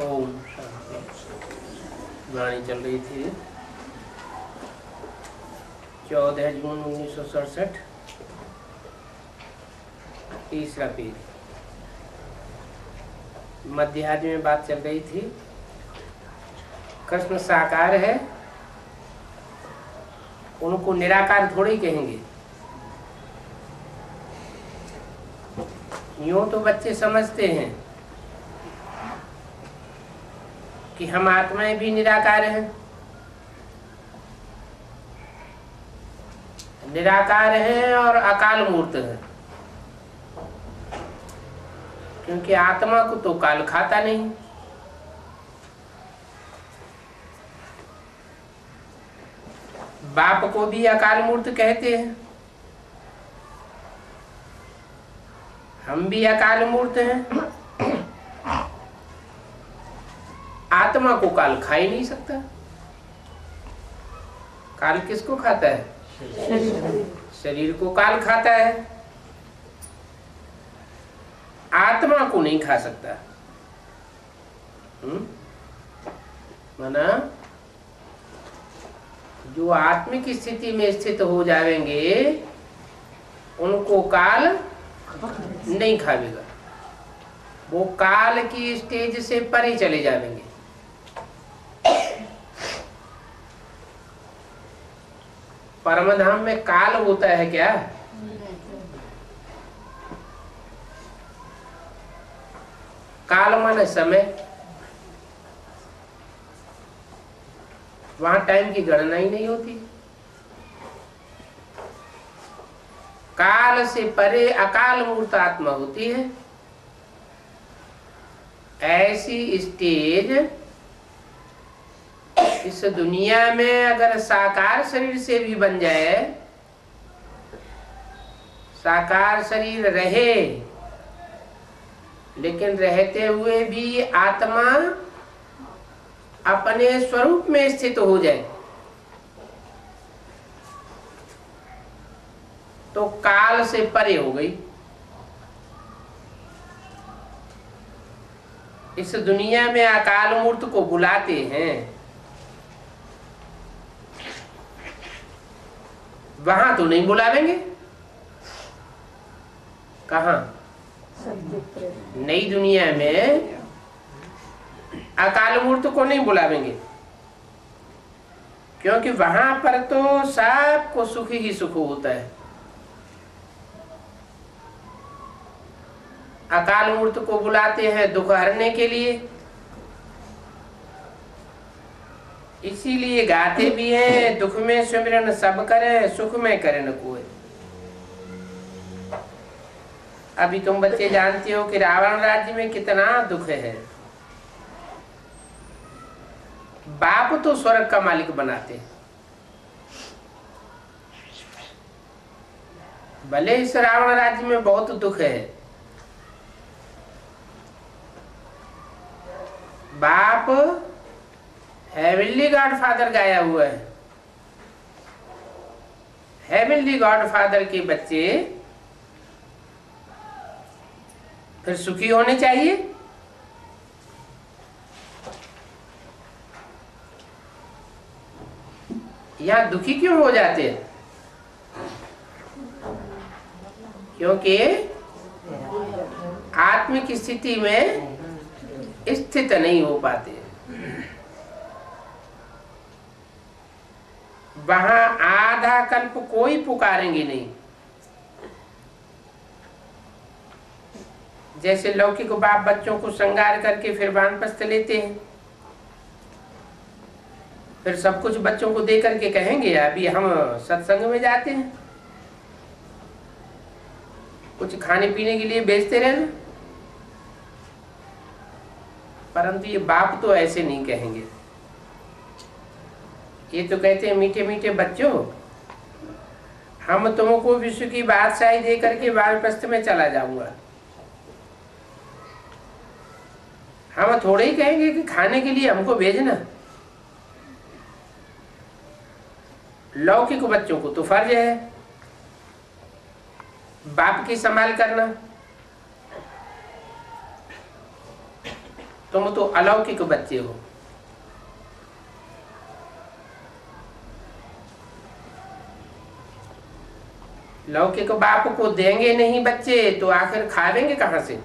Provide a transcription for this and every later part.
ओम शांति। वाणी चल रही थी 14 जून 1967, तीसरा पेज। मध्याह्न में बात चल रही थी, कृष्ण साकार है, उनको निराकार थोड़े ही कहेंगे। यूं तो बच्चे समझते हैं कि हम आत्माएं भी निराकार हैं, निराकार हैं और अकाल मूर्त हैं, क्योंकि आत्मा को तो काल खाता नहीं। बाप को भी अकाल मूर्त कहते हैं, हम भी अकाल मूर्त हैं। आत्मा को काल खा ही नहीं सकता। काल किसको खाता है? शरीर को काल खाता है, आत्मा को नहीं खा सकता। माना जो आत्मिक स्थिति में स्थित हो जाएंगे उनको काल नहीं खावेगा, वो काल की स्टेज से परे चले जाएंगे। परमधाम में काल होता है क्या? काल माने समय, वहां टाइम की गणना ही नहीं होती। काल से परे अकाल मूर्त आत्मा होती है। ऐसी स्टेज इस दुनिया में अगर साकार शरीर से भी बन जाए, साकार शरीर रहे लेकिन रहते हुए भी आत्मा अपने स्वरूप में स्थित हो जाए, तो काल से परे हो गई। इस दुनिया में अकाल मूर्त को बुलाते हैं, वहां तो नहीं बुलावेंगे। कहाँ? नई दुनिया में अकाल मूर्त को नहीं बुलावेंगे, क्योंकि वहां पर तो सबको सुख ही सुख होता है। अकाल मूर्त को बुलाते हैं दुख हरने के लिए, इसीलिए गाते भी हैं, दुख में सिमरन सब करे, सुख में करे न कोई। अभी तुम बच्चे जानते हो कि रावण राज्य में कितना दुख है। बाप तो स्वर्ग का मालिक बनाते, भले इस रावण राज्य में बहुत दुख है, बाप हेवनली गॉडफादर गाया हुआ है। हेवनली गॉडफादर के बच्चे फिर सुखी होने चाहिए। यहां दुखी क्यों हो जाते हैं? क्योंकि आत्मिक स्थिति में स्थित नहीं हो पाते। वहां आधा कल्प कोई पुकारेंगे नहीं। जैसे लौकिक बाप बच्चों को श्रृंगार करके फिर वानप्रस्थ लेते हैं, फिर सब कुछ बच्चों को दे करके कहेंगे अभी हम सत्संग में जाते हैं, कुछ खाने पीने के लिए भेजते रहना। परंतु ये बाप तो ऐसे नहीं कहेंगे। ये तो कहते हैं मीठे मीठे बच्चों, हम तुमको विश्व की बादशाही दे करके वानप्रस्थ में चला जाऊंगा। हम थोड़े ही कहेंगे कि खाने के लिए हमको भेजना। लौकिक बच्चों को तो फर्ज है बाप की संभाल करना। तुम तो अलौकिक बच्चे हो। लौकिक बाप को देंगे नहीं बच्चे तो आखिर खावेंगे कहां से?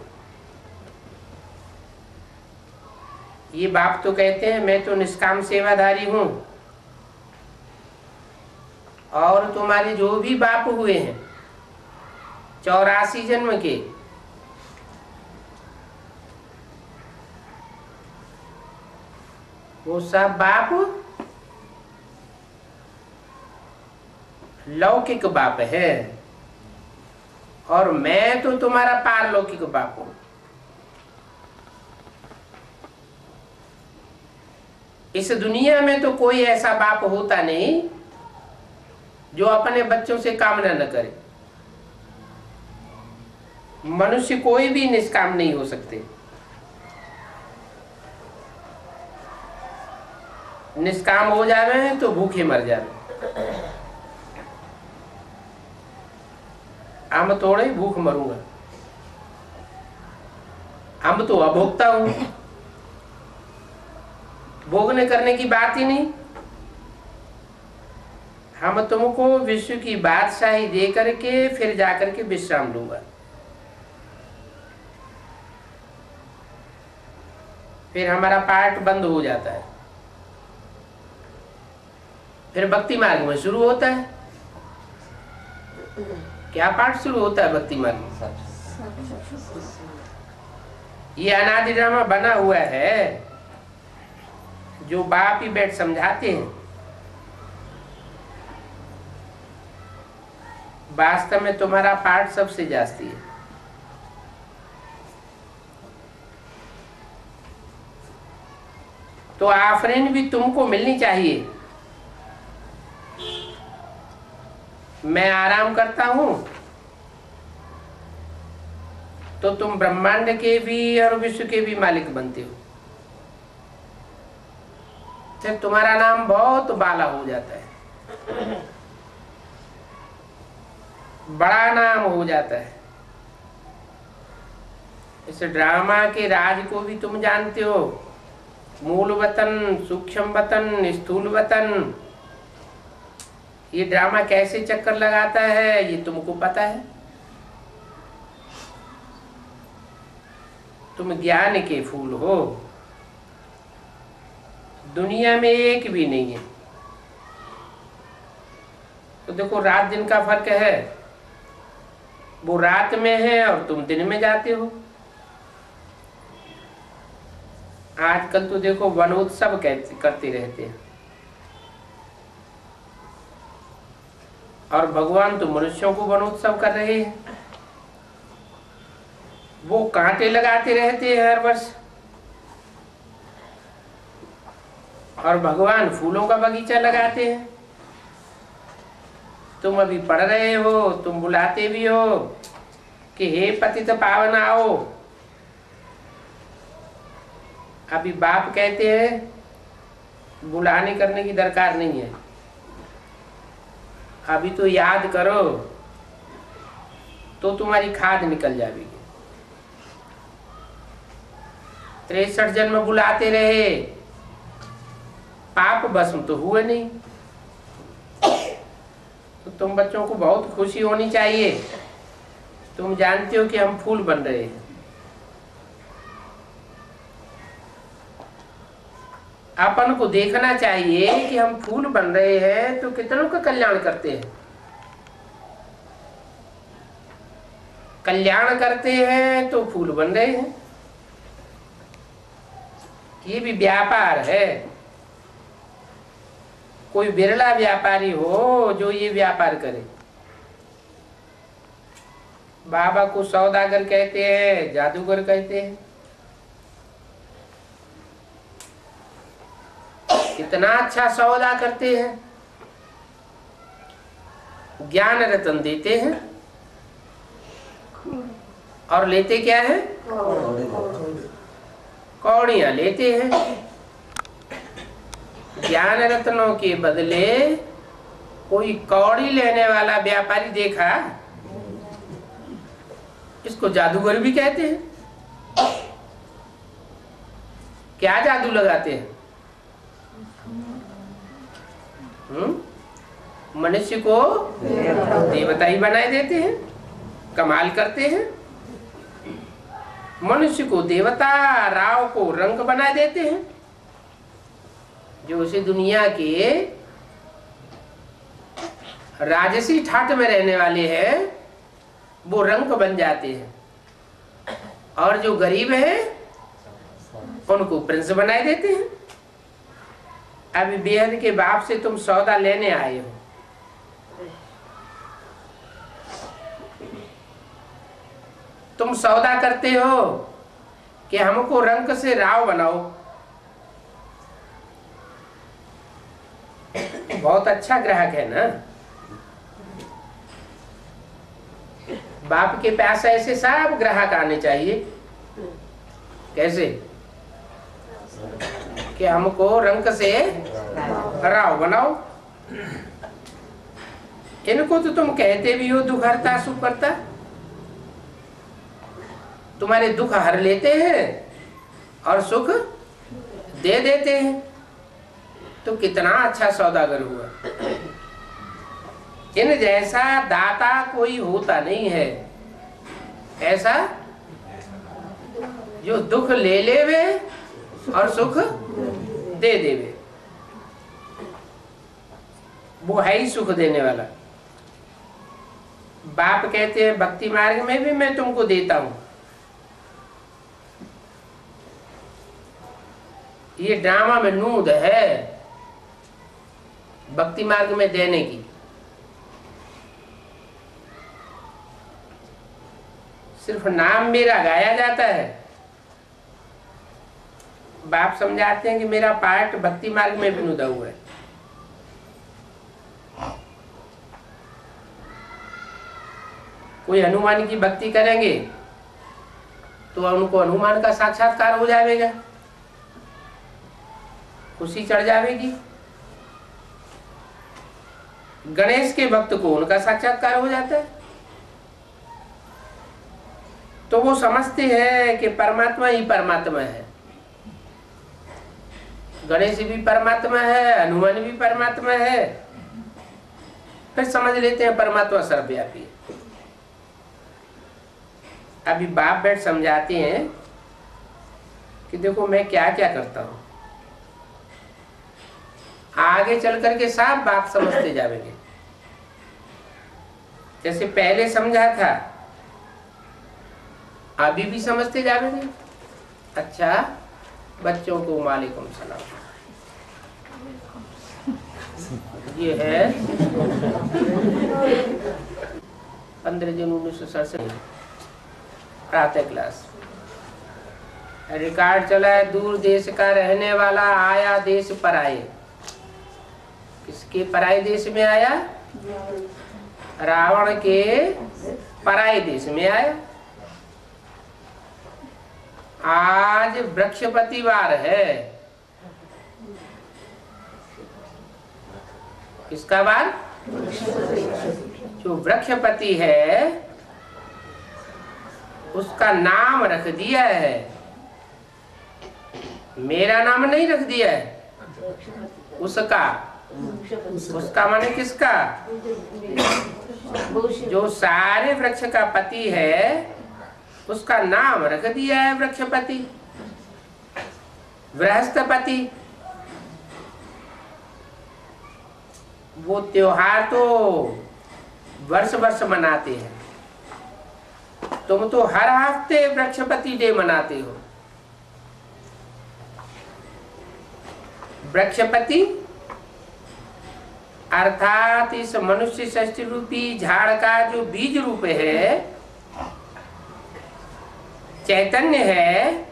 ये बाप तो कहते हैं मैं तो निष्काम सेवाधारी हूं, और तुम्हारे जो भी बाप हुए हैं 84 जन्म के, वो सब बाप लौकिक बाप है, और मैं तो तुम्हारा पारलौकिक बाप हूं। इस दुनिया में तो कोई ऐसा बाप होता नहीं जो अपने बच्चों से कामना न करे। मनुष्य कोई भी निष्काम नहीं हो सकते। निष्काम हो जावे तो भूखे मर जावे। हम थोड़े भूख मरूंगा, हम तो अभोक्ता हूं, भोगने करने की बात ही नहीं। हम तुमको विश्व की बादशाही दे करके फिर जाकर के विश्राम लूंगा। फिर हमारा पाठ बंद हो जाता है, फिर भक्ति मार्ग में शुरू होता है। क्या पाठ शुरू होता है भक्ति मार्ग में? ये अनादि ड्रामा बना हुआ है, जो बाप ही बैठ समझाते हैं। वास्तव में तुम्हारा पाठ सबसे जास्ती है। तो आफरीन भी तुमको मिलनी चाहिए। मैं आराम करता हूं तो तुम ब्रह्मांड के भी और विश्व के भी मालिक बनते हो। फिर तुम्हारा नाम बहुत बाला हो जाता है, बड़ा नाम हो जाता है। इस ड्रामा के राज को भी तुम जानते हो। मूल वतन, सूक्ष्म वतन, स्थूल वतन, ये ड्रामा कैसे चक्कर लगाता है ये तुमको पता है। तुम ज्ञान के फूल हो, दुनिया में एक भी नहीं है। तो देखो रात दिन का फर्क है, वो रात में है और तुम दिन में जाते हो। आजकल तो देखो वनोत्सव करते रहते हैं, और भगवान तो मनुष्यों को वनोत्सव कर रहे हैं। वो कांटे लगाते रहते हैं हर वर्ष, और भगवान फूलों का बगीचा लगाते हैं। तुम अभी पढ़ रहे हो, तुम बुलाते भी हो कि हे पतित पावन आओ। अभी बाप कहते हैं बुलाने करने की दरकार नहीं है, अभी तो याद करो तो तुम्हारी खाद निकल जाएगी। 63 जन्म बुलाते रहे, पाप भस्म तो हुए नहीं। तो तुम बच्चों को बहुत खुशी होनी चाहिए। तुम जानते हो कि हम फूल बन रहे हैं। अपन को देखना चाहिए कि हम फूल बन रहे हैं तो कितनों का कल्याण करते हैं। कल्याण करते हैं तो फूल बन रहे हैं। ये भी व्यापार है। कोई बिरला व्यापारी हो जो ये व्यापार करे। बाबा को सौदागर कहते हैं, जादूगर कहते हैं। कितना अच्छा सौदा करते हैं। ज्ञान रतन देते हैं और लेते क्या है? कौड़ियां लेते हैं। ज्ञान रत्नों के बदले कोई कौड़ी लेने वाला व्यापारी देखा? इसको जादूगर भी कहते हैं। क्या जादू लगाते हैं? मनुष्य को देवता ही बनाए देते हैं, कमाल करते हैं। मनुष्य को देवता, राव को रंग बना देते हैं। जो उसी दुनिया के राजसी ठाट में रहने वाले हैं वो रंग बन जाते हैं, और जो गरीब है उनको प्रिंस बनाए देते हैं। अभी बेहद के बाप से तुम सौदा लेने आए हो, तुम सौदा करते हो कि हमको रंग से राव बनाओ। बहुत अच्छा ग्राहक है ना। बाप के पास ऐसे सब ग्राहक आने चाहिए। कैसे? कि हमको रंग से राव बनाओ। इनको तो तुम कहते भी हो दुख हरता सुख करता, तुम्हारे दुख हर लेते हैं और सुख दे देते हैं। तो कितना अच्छा सौदागर हुआ। इन जैसा दाता कोई होता नहीं है, ऐसा जो दुख ले लेवे और सुख दे देवे। वो है ही सुख देने वाला। बाप कहते हैं भक्ति मार्ग में भी मैं तुमको देता हूं। ये ड्रामा में नूद है भक्ति मार्ग में देने की। सिर्फ नाम मेरा गाया जाता है। बाप समझाते हैं कि मेरा पार्ट भक्ति मार्ग में भी नुदा हुआ है। कोई हनुमान की भक्ति करेंगे तो उनको हनुमान का साक्षात्कार हो जाएगा, खुशी चढ़ जाएगी। गणेश के भक्त को उनका साक्षात्कार हो जाता है। तो वो समझते हैं कि परमात्मा ही परमात्मा है। गणेश भी परमात्मा है, हनुमान भी परमात्मा है। फिर समझ लेते हैं परमात्मा सर्वव्यापी है। अभी बाप बैठ समझाते हैं कि देखो मैं क्या क्या करता हूं। आगे चल करके सब बात समझते जाएंगे। जैसे पहले समझा था अभी भी समझते जाएंगे। अच्छा बच्चों को वालेकुम सलाम। ये है 15 जून 1967 प्रातः क्लास। रिकॉर्ड चला है। दूर देश का रहने वाला आया देश पर आए। किसके पराये देश में आया? रावण के पराये देश में आया। आज वृक्षपति वार है। किसका वार? जो वृक्षपति है उसका नाम रख दिया है। मेरा नाम नहीं रख दिया है, उसका। उसका माने किसका? जो सारे वृक्ष का पति है उसका नाम रख दिया है वृक्षपति, बृहस्पति। वो त्योहार तो वर्ष वर्ष मनाते हैं। तुम तो हर हफ्ते वृक्षपति डे मनाते हो। वृक्षपति अर्थात इस मनुष्य सृष्टि रूपी झाड़ का जो बीज रूप है, चैतन्य है,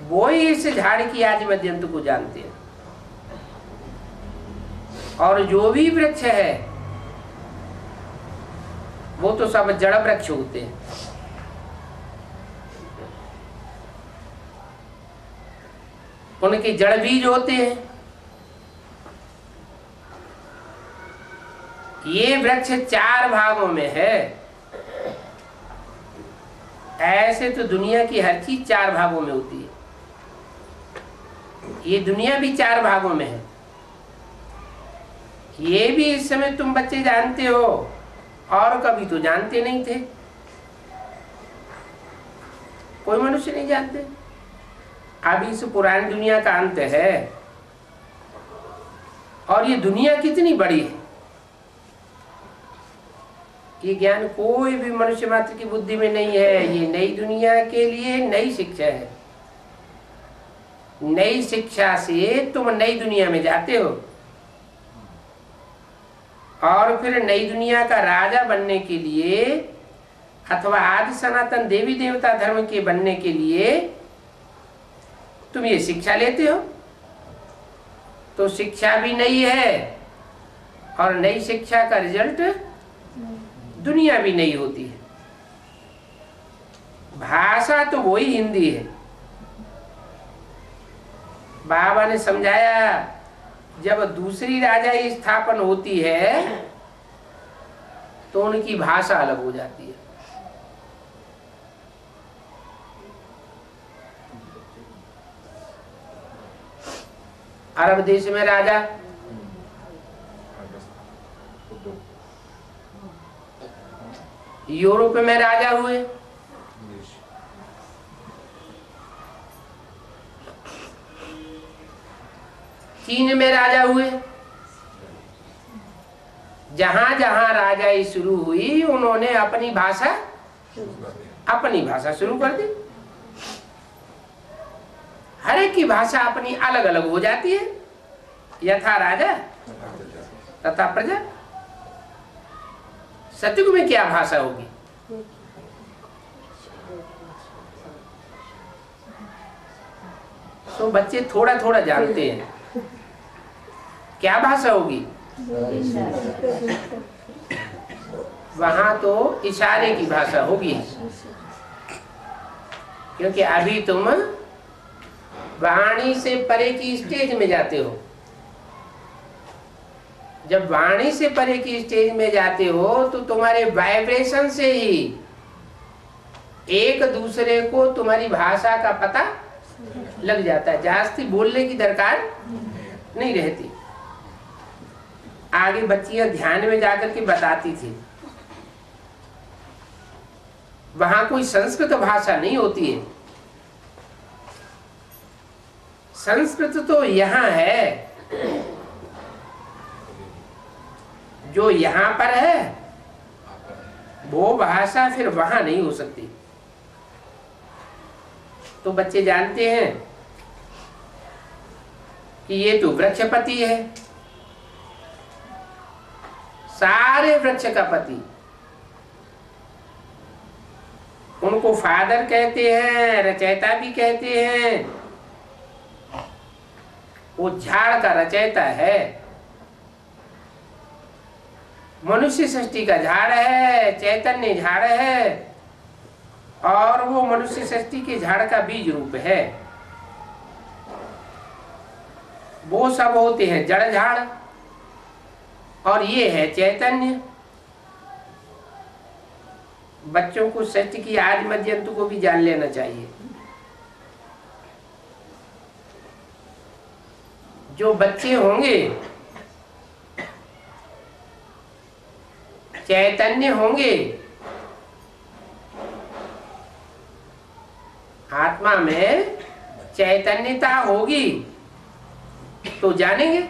वो ही इस झाड़ की आदि मध्यंत को जानते हैं। और जो भी वृक्ष है वो तो सब जड़ वृक्ष होते हैं। उनके जड़ बीज होते हैं। ये वृक्ष 4 भागों में है। ऐसे तो दुनिया की हर चीज 4 भागों में होती है। ये दुनिया भी 4 भागों में है। ये भी इस समय तुम बच्चे जानते हो, और कभी तो जानते नहीं थे, कोई मनुष्य नहीं जानते। अभी इस पुरानी दुनिया का अंत है, और ये दुनिया कितनी बड़ी है, ये ज्ञान कोई भी मनुष्य मात्र की बुद्धि में नहीं है। ये नई दुनिया के लिए नई शिक्षा है। नई शिक्षा से तुम नई दुनिया में जाते हो, और फिर नई दुनिया का राजा बनने के लिए अथवा आदि सनातन देवी देवता धर्म के बनने के लिए तुम ये शिक्षा लेते हो। तो शिक्षा भी नई है, और नई शिक्षा का रिजल्ट दुनिया भी नई होती है। भाषा तो वही हिंदी है। बाबा ने समझाया, जब दूसरी राजा स्थापन होती है तो उनकी भाषा अलग हो जाती है। अरब देश में राजा, यूरोप में राजा हुए, चीन में राजा हुए। जहां जहां राजाई शुरू हुई उन्होंने अपनी भाषा शुरू कर दी। हर एक की भाषा अपनी अलग अलग हो जाती है। यथा राजा तथा प्रजा। सतयुग में क्या भाषा होगी? तो बच्चे थोड़ा थोड़ा जानते हैं क्या भाषा होगी। वहां तो इशारे की भाषा होगी, क्योंकि अभी तुम वाणी से परे की स्टेज में जाते हो। जब वाणी से परे की स्टेज में जाते हो तो तुम्हारे वाइब्रेशन से ही एक दूसरे को तुम्हारी भाषा का पता लग जाता है। जास्ती बोलने की दरकार नहीं रहती। आगे बच्चियां ध्यान में जाकर के बताती थी, वहां कोई संस्कृत भाषा नहीं होती है। संस्कृत तो यहाँ है, जो यहाँ पर है वो भाषा फिर वहां नहीं हो सकती। तो बच्चे जानते हैं कि ये तो वृक्षपति है, सारे वृक्ष का पति। उनको फादर कहते हैं, रचयिता भी कहते हैं। वो झाड़ का रचयिता है, मनुष्य सृष्टि का झाड़ है, चैतन्य झाड़ है, और वो मनुष्य सृष्टि के झाड़ का बीज रूप है। वो सब होते हैं जड़ झाड़, और ये है चैतन्य। बच्चों को सृष्टि की आदि मध्य अंत को भी जान लेना चाहिए। जो बच्चे होंगे चैतन्य होंगे, आत्मा में चैतन्यता होगी तो जानेंगे।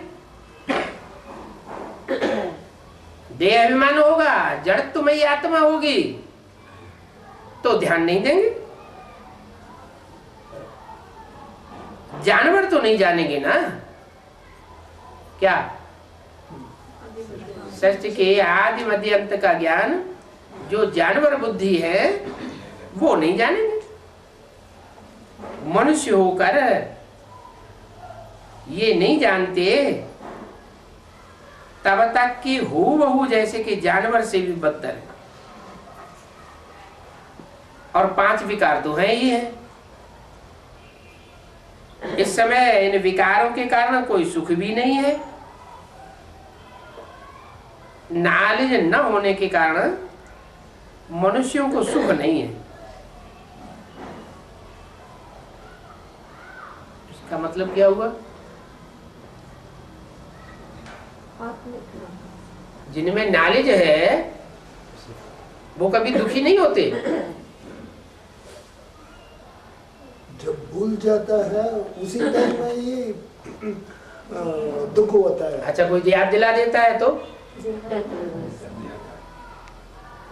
देह अभिमान होगा, जड़त्वमयी आत्मा होगी तो ध्यान नहीं देंगे। जानवर तो नहीं जानेंगे ना। क्या सृष्टि के आदि मध्य अंत का ज्ञान जो जानवर बुद्धि है वो नहीं जानेंगे। मनुष्य होकर ये नहीं जानते तब तक कि हूबहू जैसे कि जानवर से भी बदतर है। और 5 विकार तो है ही है। इस समय इन विकारों के कारण कोई सुख भी नहीं है। नॉलेज न होने के कारण मनुष्यों को सुख नहीं है। का मतलब क्या हुआ? जिनमें नॉलेज है वो कभी दुखी नहीं होते। जब भूल जाता है उसी टाइम में ही दुख होता है। अच्छा, कोई याद दिला देता है तो?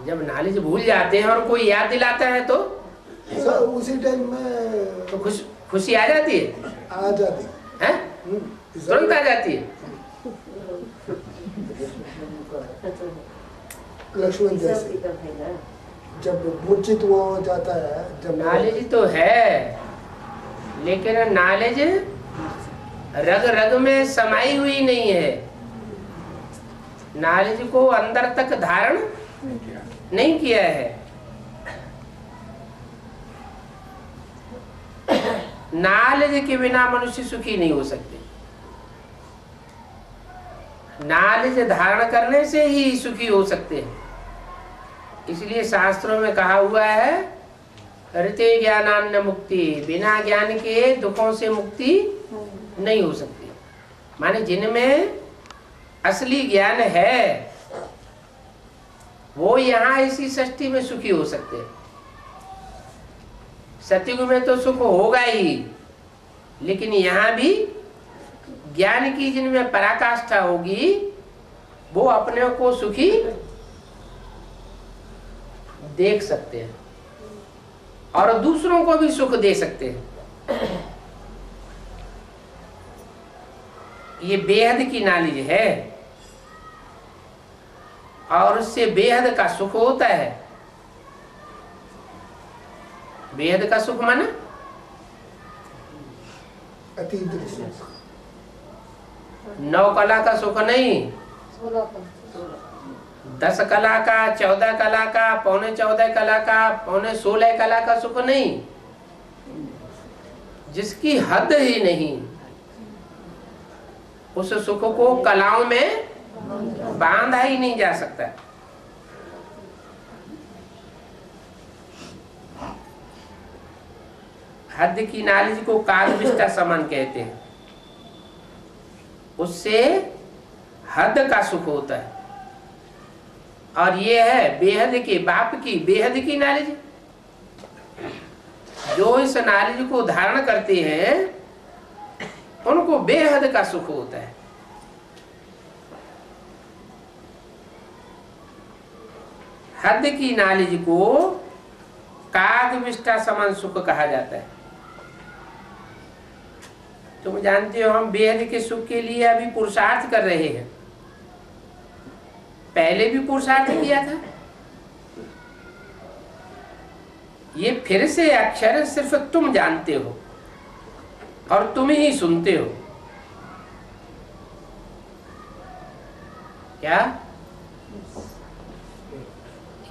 जब नॉलेज भूल जाते हैं और कोई याद दिलाता है तो उसी टाइम में तो खुशी आ जाती है। आ जाती है, तुरंत आ जाती है। लक्ष्मण जैसे जब मूर्छित वो हो जाता है, जब नॉलेज तो है लेकिन नॉलेज रग रग में समाई हुई नहीं है। नॉलेज को अंदर तक धारण नहीं किया है। नॉलेज के बिना मनुष्य सुखी नहीं हो सकते। नॉलेज धारण करने से ही सुखी हो सकते हैं। इसलिए शास्त्रों में कहा हुआ है ऋते ज्ञानान्न मुक्ति, बिना ज्ञान के दुखों से मुक्ति नहीं हो सकती। माने जिनमें असली ज्ञान है वो यहाँ इसी सृष्टि में सुखी हो सकते हैं। सतयुग में तो सुख होगा ही, लेकिन यहाँ भी ज्ञान की जिनमें पराकाष्ठा होगी वो अपने को सुखी देख सकते हैं और दूसरों को भी सुख दे सकते हैं। ये बेहद की नॉलेज है और उससे बेहद का सुख होता है। बेहद का सुख माना अतीत सुख, 9 कला का सुख नहीं, 10 कला का, 14 कला का, 14.25 कला का, 16.25 कला का सुख नहीं, जिसकी हद ही नहीं, उस सुख को कलाओं में बांधा ही नहीं जा सकता। हद की नॉलेज को कालविष्टा समान कहते हैं। उससे हद का सुख होता है और ये है बेहद के बाप की बेहद की नॉलेज। जो इस नॉलेज को धारण करते हैं उनको बेहद का सुख होता है। हद की नॉलेज को कागविष्टा समान सुख कहा जाता है। तुम जानते हो हम बेहद के सुख के लिए अभी पुरुषार्थ कर रहे हैं। पहले भी पुरुषार्थ किया था। ये फिर से अक्षर सिर्फ तुम जानते हो और तुम ही सुनते हो। क्या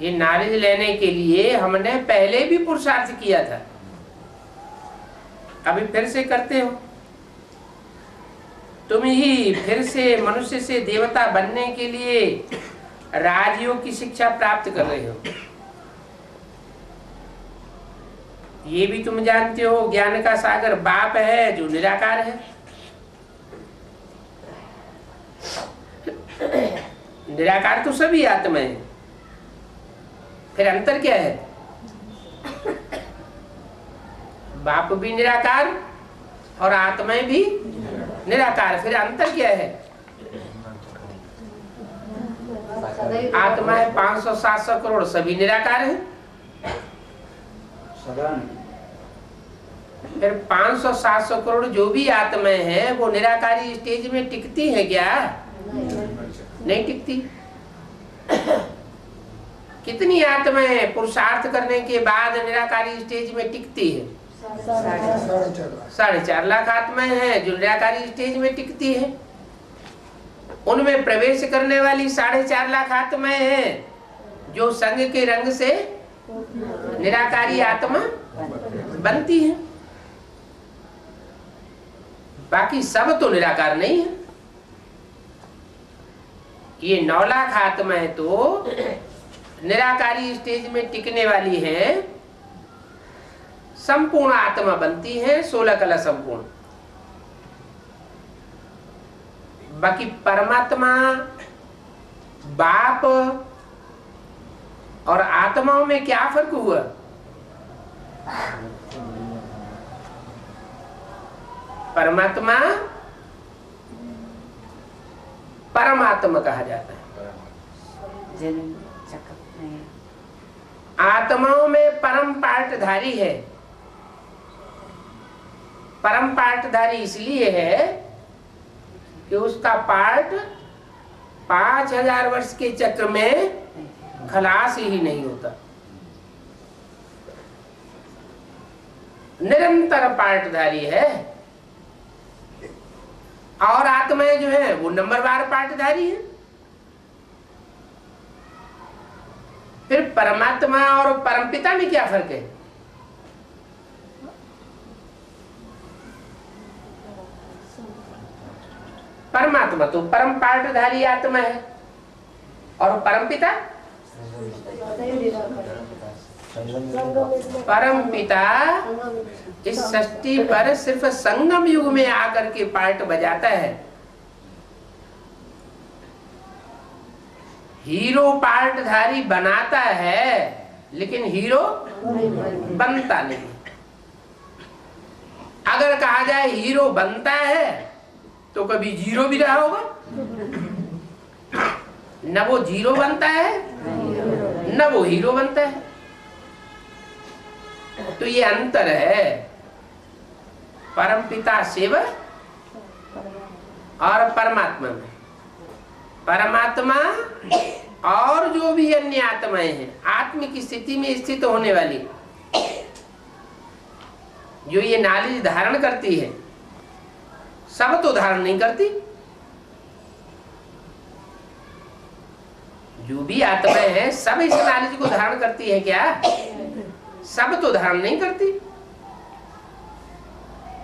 ये नॉलेज लेने के लिए हमने पहले भी पुरुषार्थ किया था, अभी फिर से करते हो। तुम ही फिर से मनुष्य से देवता बनने के लिए राजयोग की शिक्षा प्राप्त कर रहे हो। ये भी तुम जानते हो ज्ञान का सागर बाप है जो निराकार है। निराकार तो सभी आत्मा है, फिर अंतर क्या है? बाप भी निराकार और आत्माएं भी निराकार, फिर अंतर क्या है? आत्माएं 500-700 करोड़ सभी निराकार है। फिर 500-700 करोड़ जो भी आत्माएं हैं वो निराकारी स्टेज में टिकती है क्या? नहीं टिकती। कितनी आत्माएं पुरुषार्थ करने के बाद निराकारी स्टेज में टिकती है? 4.5 लाख आत्माएं हैं जो निराकारी स्टेज में टिकती है। उनमें प्रवेश करने वाली 4.5 लाख आत्माएं हैं जो संग के रंग से निराकारी आत्मा बनती है। बाकी सब तो निराकार नहीं है। ये 9 लाख आत्माएं तो निराकारी स्टेज में टिकने वाली है, संपूर्ण आत्मा बनती है, 16 कला संपूर्ण। बाकी परमात्मा, बाप और आत्माओं में क्या फर्क हुआ? परमात्मा परमात्मा कहा जाता है। आत्माओं में परम पार्टधारी है। परम पार्टधारी इसलिए है कि उसका पार्ट 5000 वर्ष के चक्र में खलास ही नहीं होता, निरंतर पार्टधारी है। और आत्माएं जो है वो नंबरवार पार्टधारी है। फिर परमात्मा और परमपिता में क्या फर्क है? परमात्मा तो परम पार्टधारी आत्मा है और परमपिता परमपिता इस सृष्टि पर सिर्फ संगम युग में आकर के पार्ट बजाता है। हीरो पार्टधारी बनाता है लेकिन हीरो बनता नहीं। अगर कहा जाए हीरो बनता है तो कभी जीरो भी रहा होगा, न वो जीरो बनता है न वो हीरो बनता है। तो ये अंतर है परमपिता शिव और परमात्मा में। परमात्मा और जो भी अन्य आत्माएं हैं, आत्मिक स्थिति में स्थित होने वाली, जो ये नॉलेज धारण करती है, सब तो धारण नहीं करती। जो भी आत्माएं हैं सब इस नॉलेज को धारण करती है क्या? सब तो धारण नहीं करती,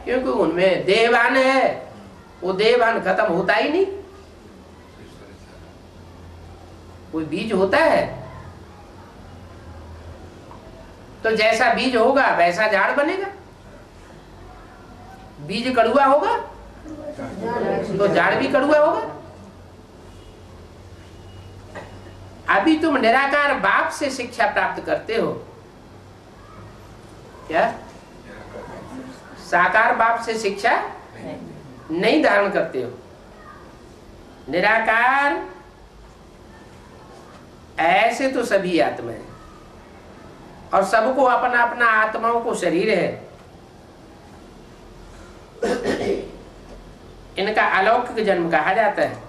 क्योंकि उनमें देहभान है। वो देहभान खत्म होता ही नहीं। कोई बीज होता है तो जैसा बीज होगा वैसा झाड़ बनेगा। बीज कड़ुआ होगा तो झाड़ भी कड़ुआ होगा। अभी तुम निराकार बाप से शिक्षा प्राप्त करते हो क्या? साकार बाप से शिक्षा नहीं धारण करते हो। निराकार ऐसे तो सभी आत्मा है और सबको अपना अपना आत्माओं को शरीर है। इनका अलौकिक जन्म कहा जाता है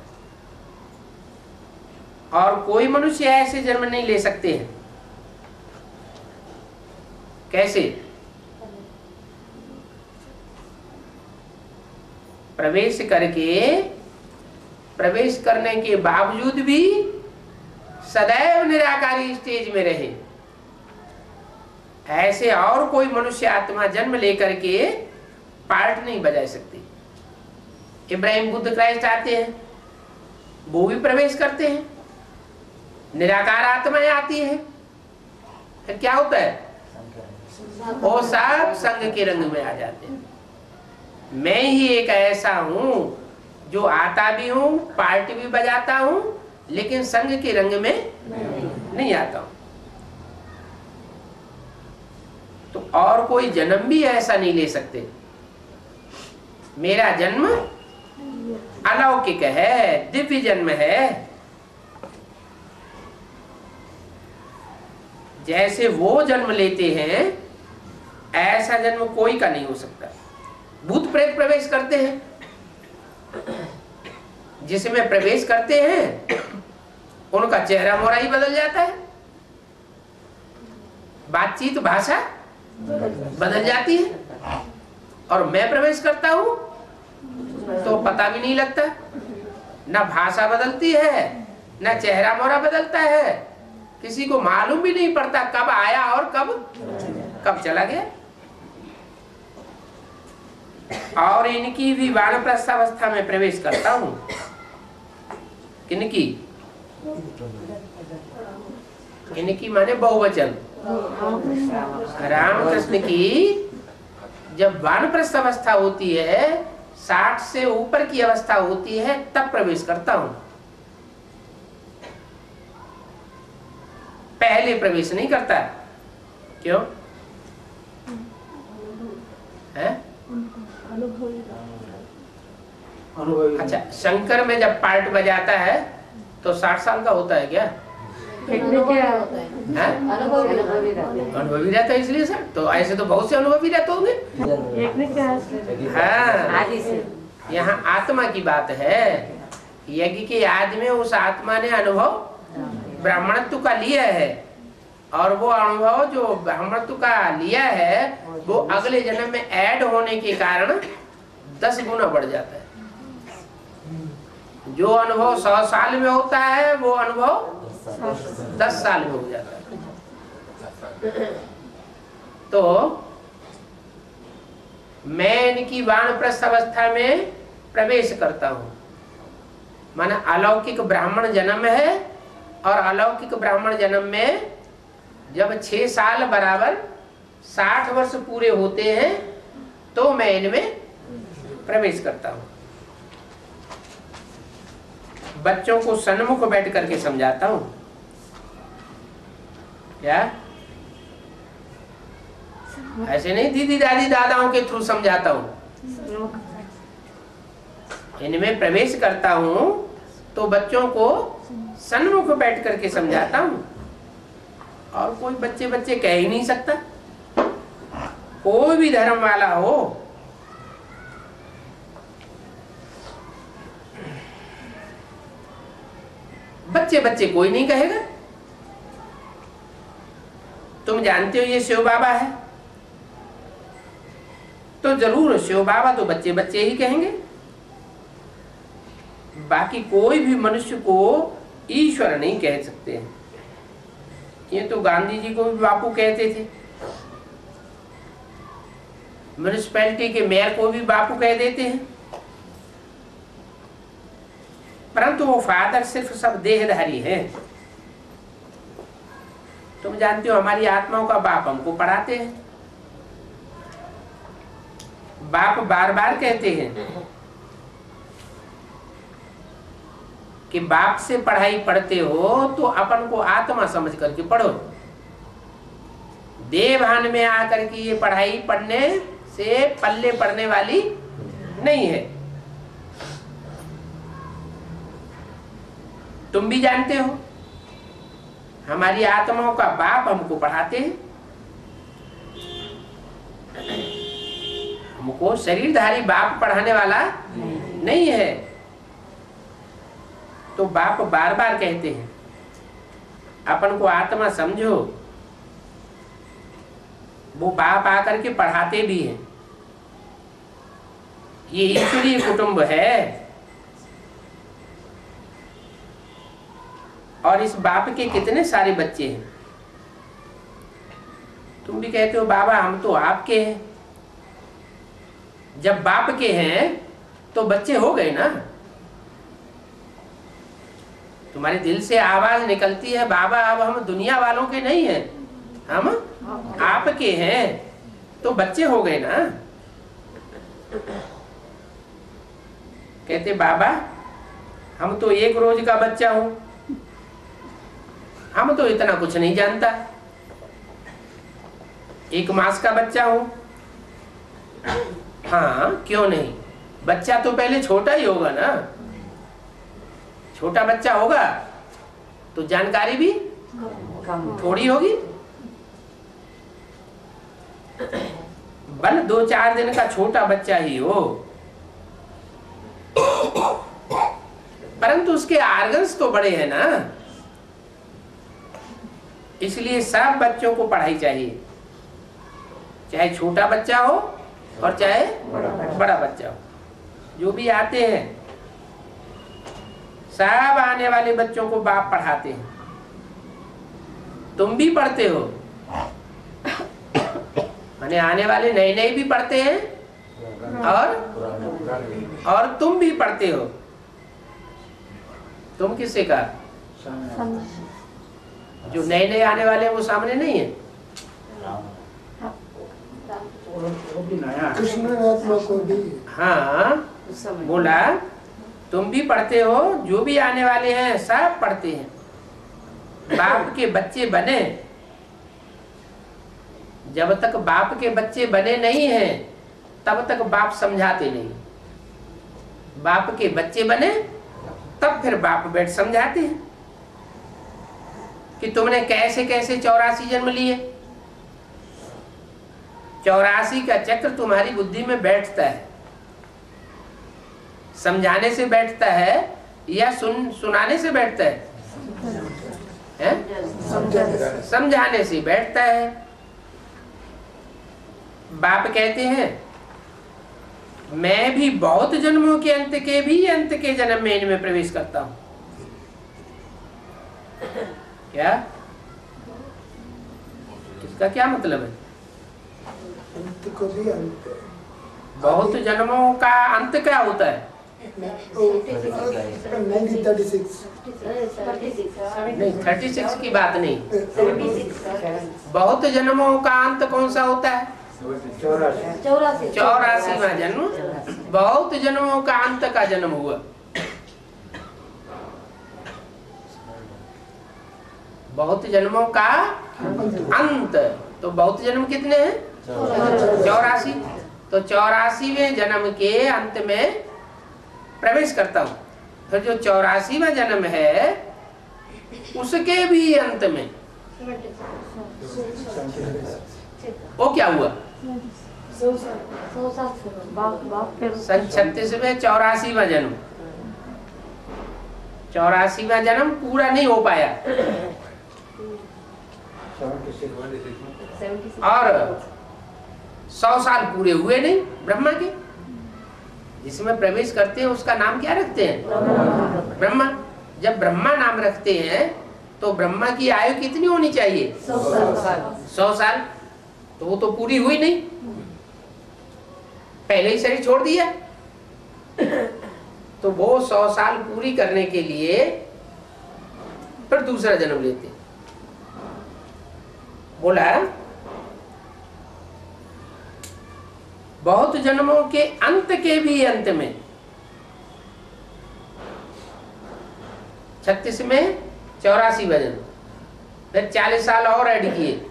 और कोई मनुष्य ऐसे जन्म नहीं ले सकते हैं। कैसे? प्रवेश करने के बावजूद भी सदैव निराकारी स्टेज में रहे, ऐसे और कोई मनुष्य आत्मा जन्म लेकर के पार्ट नहीं बजा सकती। इब्राहिम बुद्ध क्राइस्ट आते हैं, वो भी प्रवेश करते हैं, निराकार आत्माएं आती है, फिर क्या होता है? वो सब संग के रंग में आ जाते हैं। मैं ही एक ऐसा हूं जो आता भी हूं, पार्टी भी बजाता हूं, लेकिन संग के रंग में नहीं आता हूं। तो और कोई जन्म भी ऐसा नहीं ले सकते। मेरा जन्म अलौकिक है, दिव्य जन्म है। जैसे वो जन्म लेते हैं ऐसा जन्म कोई का नहीं हो सकता। भूत प्रेत प्रवेश करते हैं, जिसमें प्रवेश करते हैं उनका चेहरा मोहरा ही बदल जाता है, बातचीत भाषा बदल जाती है। और मैं प्रवेश करता हूं तो पता भी नहीं लगता, ना भाषा बदलती है ना चेहरा मोहरा बदलता है, किसी को मालूम भी नहीं पड़ता कब आया और कब चला गया। और इनकी भी वानप्रस्थ अवस्था में प्रवेश करता हूं। किनकी? इनकी माने बहुवचन, रामकृष्ण की। जब वानप्रस्थ अवस्था होती है 60 से ऊपर की अवस्था होती है तब प्रवेश करता हूं, पहले प्रवेश नहीं करता। क्यों है? अच्छा, शंकर में जब पार्ट बजाता है तो 60 साल का होता है क्या? अनुभवी रहता है इसलिए सर। तो ऐसे तो बहुत से अनुभवी रहते होंगे। हाँ, यहाँ आत्मा की बात है। यज्ञ के आदि में उस आत्मा ने अनुभव ब्राह्मणत्व का लिया है, और वो अनुभव जो ब्राह्मणत्व का लिया है वो अगले जन्म में ऐड होने के कारण 10 गुना बढ़ जाता है। जो अनुभव 100 साल में होता है वो अनुभव 10 साल में हो जाता है। तो मैं इनकी वानप्रस्थ अवस्था में प्रवेश करता हूं, माना अलौकिक ब्राह्मण जन्म है, और अलौकिक ब्राह्मण जन्म में जब 6 साल बराबर 60 वर्ष पूरे होते हैं तो मैं इनमें प्रवेश करता हूं। बच्चों को सन्मुख बैठ करके समझाता हूं। क्या ऐसे नहीं दीदी दादी दादाओं के थ्रू समझाता हूं, इनमें प्रवेश करता हूं तो बच्चों को सन्मुख बैठ करके समझाता हूं। और कोई बच्चे कह ही नहीं सकता, कोई भी धर्म वाला हो, बच्चे कोई नहीं कहेगा। तुम जानते हो ये शिव बाबा है, तो जरूर शिव बाबा तो बच्चे ही कहेंगे। बाकी कोई भी मनुष्य को ईश्वर नहीं कह सकते हैं। ये तो गांधी जी को भी बापू कहते थे, म्युनिसिपैलिटी के मेयर को भी बापू कह देते हैं, परंतु वो फादर सिर्फ सब देहधारी है। तुम जानते हो हमारी आत्माओं का बाप हमको पढ़ाते हैं। बाप बार बार कहते हैं कि बाप से पढ़ाई पढ़ते हो तो अपन को आत्मा समझ करके पढ़ो। देवभान में आकर के ये पढ़ाई पढ़ने से पल्ले पड़ने वाली नहीं है। तुम भी जानते हो हमारी आत्माओं का बाप हमको पढ़ाते हैं। हमको शरीरधारी बाप पढ़ाने वाला नहीं है। तो बाप बार बार कहते हैं अपन को आत्मा समझो। वो बाप आकर के पढ़ाते भी हैं। ये ईश्वरीय कुटुंब है, और इस बाप के कितने सारे बच्चे हैं। तुम भी कहते हो बाबा हम तो आपके हैं। जब बाप के हैं तो बच्चे हो गए ना। तुम्हारे दिल से आवाज निकलती है बाबा अब हम दुनिया वालों के नहीं हैं, हम आपके हैं, तो बच्चे हो गए ना। कहते बाबा हम तो 1 रोज का बच्चा हूं, हम तो इतना कुछ नहीं जानता। 1 मास का बच्चा हूं। हाँ क्यों नहीं, बच्चा तो पहले छोटा ही होगा ना। छोटा बच्चा होगा तो जानकारी भी थोड़ी होगी। बल 2-4 दिन का छोटा बच्चा ही हो, परंतु उसके आर्गन्स तो बड़े हैं ना। इसलिए सब बच्चों को पढ़ाई चाहिए, चाहे छोटा बच्चा हो और चाहे बड़ा बच्चा हो। जो भी आते हैं सब आने वाले बच्चों को बाप पढ़ाते हैं। तुम भी पढ़ते हो, माने आने वाले नए नए भी पढ़ते हैं और तुम भी पढ़ते हो। तुम किससे का? जो नए नए आने वाले हैं वो सामने नहीं है। कृष्ण आत्मा को भी। हाँ बोला तुम भी पढ़ते हो, जो भी आने वाले हैं सब पढ़ते हैं। बाप के बच्चे बने, जब तक बाप के बच्चे बने नहीं हैं तब तक बाप समझाते नहीं। बाप के बच्चे बने तब फिर बाप बैठ समझाते हैं कि तुमने कैसे कैसे 84 जन्म लिए। 84 का चक्र तुम्हारी बुद्धि में बैठता है, समझाने से बैठता है या सुनाने से बैठता है? समझाने से बैठता है। बाप कहते हैं मैं भी बहुत जन्मों के अंत के भी अंत के जन्म में इनमें प्रवेश करता हूं। क्या इसका क्या मतलब है? अंत को भी अंत है। बहुत जन्मों का अंत क्या होता है? 1936 नहीं, 36 की बात नहीं। बहुत जन्मों का अंत कौन सा होता है? 84वां जन्म। बहुत जन्मों का अंत का जन्म हुआ। बहुत जन्मों का अंत। तो बहुत जन्म कितने हैं? 84। तो 84वें जन्म के अंत में प्रवेश करता हूं। फिर जो 84वां जन्म है उसके भी अंत में वो क्या हुआ? सन 36 में 84वां जन्म। 84वां जन्म पूरा नहीं हो पाया और 100 साल पूरे हुए नहीं ब्रह्मा के। जिसमें प्रवेश करते हैं उसका नाम क्या रखते हैं? ब्रह्मा। जब ब्रह्मा नाम रखते हैं तो ब्रह्मा की आयु कितनी होनी चाहिए? 100 साल। तो वो तो पूरी हुई नहीं, पहले ही शरीर छोड़ दिया। तो वो 100 साल पूरी करने के लिए फिर दूसरा जन्म लेते। बोला बहुत जन्मों के अंत के भी अंत में 36 में 84वां जन्म, फिर 40 साल और ऐड किए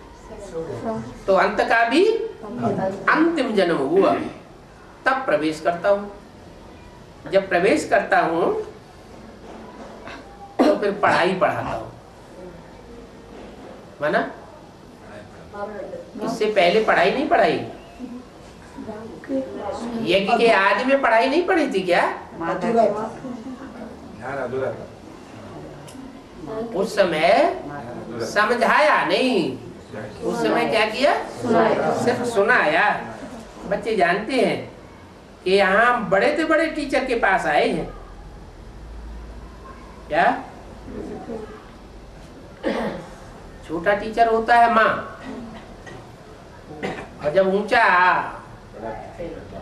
तो अंत का भी अंतिम जन्म हुआ। तब प्रवेश करता हूं। जब प्रवेश करता हूं तो फिर पढ़ाई पढ़ाता हूं। माना इससे पहले पढ़ाई नहीं पढ़ाई? यज्ञ के आदि में पढ़ाई नहीं पढ़ी थी क्या? उस समय समझाया नहीं, उस समय क्या किया? सिर्फ सुनाया। बच्चे जानते हैं कि यहाँ बड़े से बड़े टीचर के पास आए हैं। क्या छोटा टीचर होता है माँ, और जब